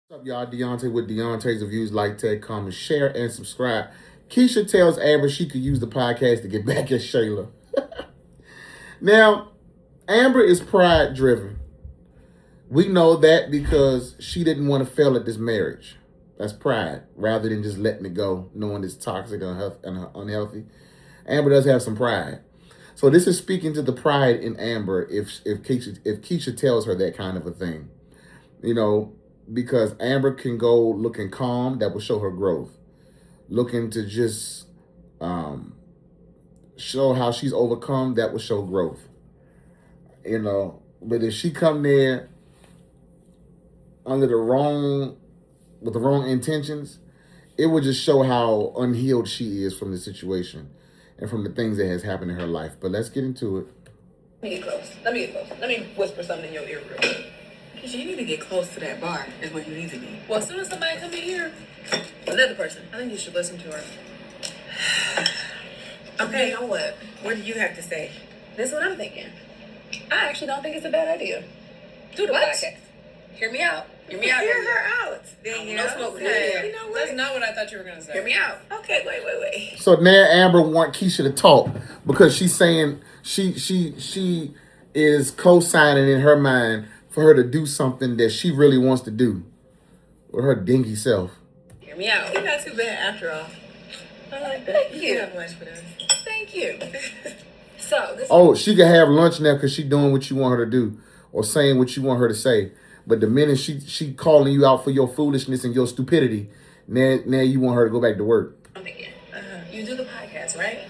What's up, y'all? Deontay with Deontay's Reviews. Like, tag, comment, share, and subscribe. Keysha tells Amber she could use the podcast to get back at Shayla. Now, Amber is pride driven. We know that because she didn't want to fail at this marriage. That's pride, rather than just letting it go, knowing it's toxic and unhealthy. Amber does have some pride. So this is speaking to the pride in Amber if Keysha tells her that kind of a thing. You know, because Amber can go looking calm, that will show her growth. Looking to just show how she's overcome, that will show growth. You know, but if she come there under with the wrong intentions, it would just show how unhealed she is from the situation and from the things that has happened in her life. But let's get into it. Let me get close. Let me whisper something in your ear real quick. Keisha, you need to get close to that bar is where you need to be. Well, as soon as somebody come in here, another person, I think you should listen to her. Okay, you know what? What do you have to say? This is what I'm thinking. I actually don't think it's a bad idea. Do the podcast. Hear me out. Hear me out. Hear her out. No smoke with that. You know what? That's not what I thought you were going to say. Hear me out. Okay, wait. So now Amber want Keysha to talk because she's saying she is co-signing in her mind for her to do something that she really wants to do with her dingy self. Hear me out. You're not too bad after all. I like that. Thank you. You have lunch with us. Thank you. She can have lunch now because she's doing what you want her to do or saying what you want her to say. But the minute she calling you out for your foolishness and your stupidity, now you want her to go back to work. I'm thinking, you do the podcast, right?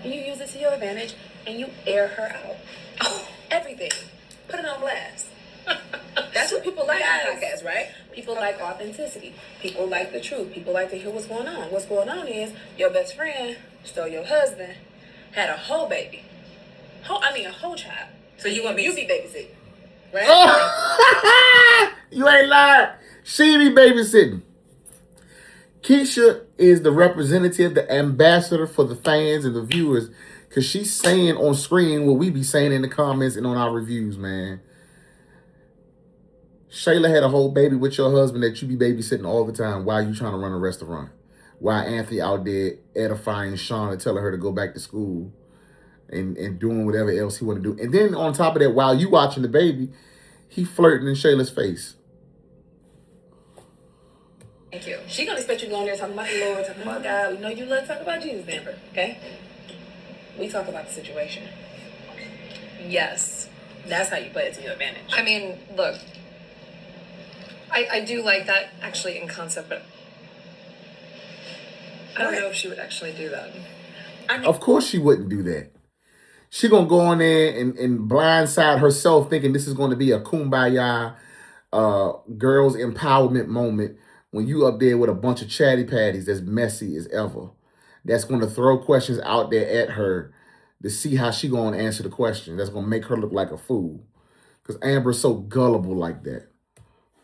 And you use it to your advantage and you air her out. Oh, everything. Put it on blast. That's what people like on podcasts, right? People like authenticity. People like the truth. People like to hear what's going on. What's going on is your best friend stole your husband, had a whole baby. A whole child. So you want me to be babysitting, right? You ain't lying. She be babysitting. Keysha is the representative, the ambassador for the fans and the viewers, because she's saying on screen what we be saying in the comments and on our reviews, man. Shayla had a whole baby with your husband that you be babysitting all the time while you trying to run a restaurant. While Anthony out there edifying Sean and telling her to go back to school and doing whatever else he want to do. And then on top of that, while you watching the baby, he flirting in Shayla's face. Thank you. She gonna expect you going there talking about the Lord, talking about God. We know you love to talk about Jesus, Amber, okay? We talk about the situation. Yes. That's how you play it to your advantage. I mean, look, I do like that actually in concept, but I don't know if she would actually do that. Of course she wouldn't do that. She gonna go on there and blindside herself thinking this is gonna be a kumbaya girls empowerment moment when you up there with a bunch of chatty patties that's messy as ever. That's gonna throw questions out there at her to see how she gonna answer the question. That's gonna make her look like a fool. Because Amber's so gullible like that.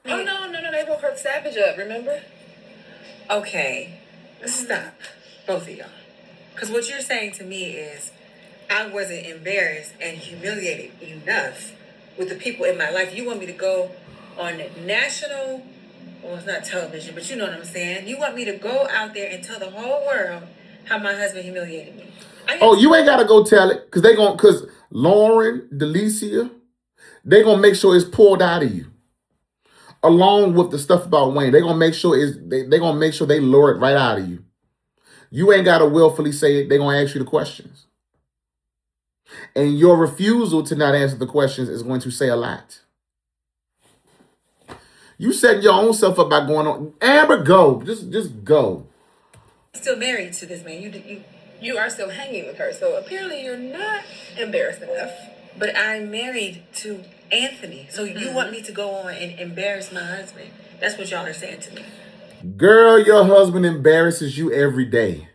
Oh, no, they woke her Savage up, remember? Okay, stop, both of y'all. Because what you're saying to me is I wasn't embarrassed and humiliated enough with the people in my life. You want me to go on national, well, it's not television, but you know what I'm saying. You want me to go out there and tell the whole world how my husband humiliated me. You ain't got to go tell it because Lauren, Delicia, they going to make sure it's pulled out of you. Along with the stuff about Wayne, they're gonna make sure they lure it right out of you. You ain't gotta willfully say it, they're gonna ask you the questions. And your refusal to not answer the questions is going to say a lot. You setting your own self up by going on. Amber, go. Just go. Still married to this man. You are still hanging with her, so apparently you're not embarrassed enough. But I'm married to Anthony. So you want me to go on and embarrass my husband? That's what y'all are saying to me. Girl, your husband embarrasses you every day.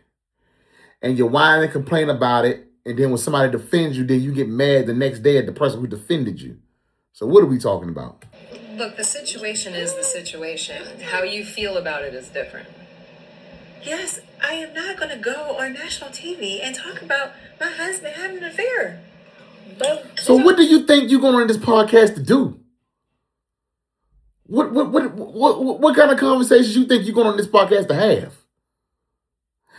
And you whine and complain about it. And then when somebody defends you, then you get mad the next day at the person who defended you. So what are we talking about? Look, the situation is the situation. How you feel about it is different. Yes, I am not going to go on national TV and talk about my husband having an affair. So what do you think you're going on this podcast to do? What kind of conversations you think you're going on this podcast to have?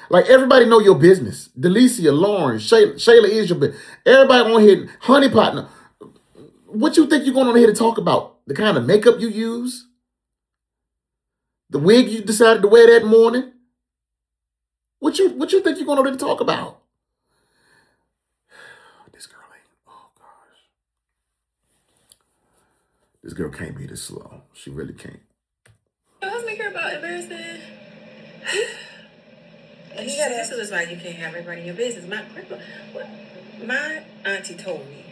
Like, everybody know your business. Delicia, Lauren, Shayla is your business. Everybody on here, Honey Partner. What you think you're going on here to talk about? The kind of makeup you use? The wig you decided to wear that morning? What you think you're going on here to talk about? This girl ain't, oh gosh. This girl can't be this slow. She really can't. Your husband care about embarrassing. This is why you can't have everybody in your business. My auntie told me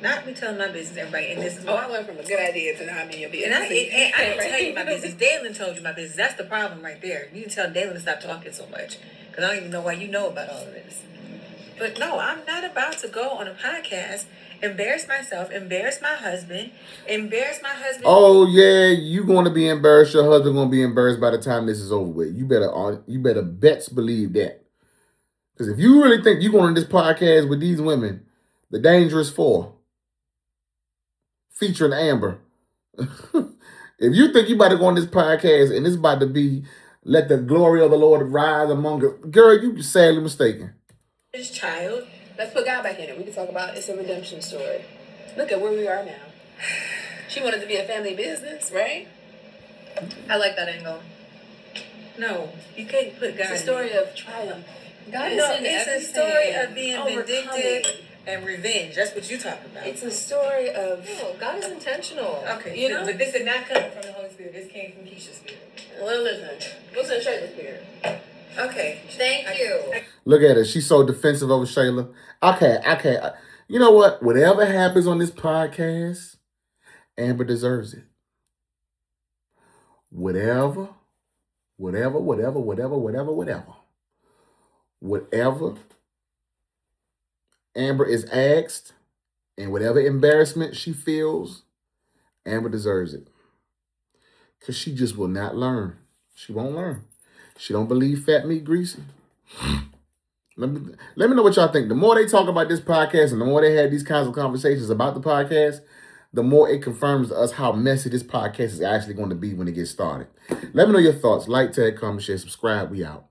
not be telling my business to everybody, and this is I went from a good idea to not being your business. And I didn't tell you my business. Dalen told you my business. That's the problem right there. You need to tell Dalen to stop talking so much, because I don't even know why you know about all of this. But no, I'm not about to go on a podcast, embarrass myself, embarrass my husband. Oh yeah, you going to be embarrassed. Your husband going to be embarrassed by the time this is over with. You better bets believe that. Because if you really think you're going on this podcast with these women, the Dangerous Four, featuring Amber, if you think you about to go on this podcast and it's about to be let the glory of the Lord rise among us, girl, you sadly mistaken. This child. Let's put God back in it. We can talk about it's a redemption story. Look at where we are now. She wanted to be a family business, right? I like that angle. No, you can't put God. It's a story of triumph. God is in it's everything. a story of being Overcoming. vindictive and revenge. That's what you talking about. It's a story of. No, God is intentional. Okay, You know? but this did not come from the Holy Spirit. This came from Keysha's spirit. Well, listen. What's in Shayla's spirit? Okay. Thank you. Look at her. She's so defensive over Shayla. I can't. You know what? Whatever happens on this podcast, Amber deserves it. Whatever Amber is asked, and whatever embarrassment she feels, Amber deserves it. Because she just will not learn. She won't learn. She don't believe fat meat greasy. Let me know what y'all think. The more they talk about this podcast and the more they have these kinds of conversations about the podcast, the more it confirms to us how messy this podcast is actually going to be when it gets started. Let me know your thoughts. Like, tag, comment, share, subscribe. We out.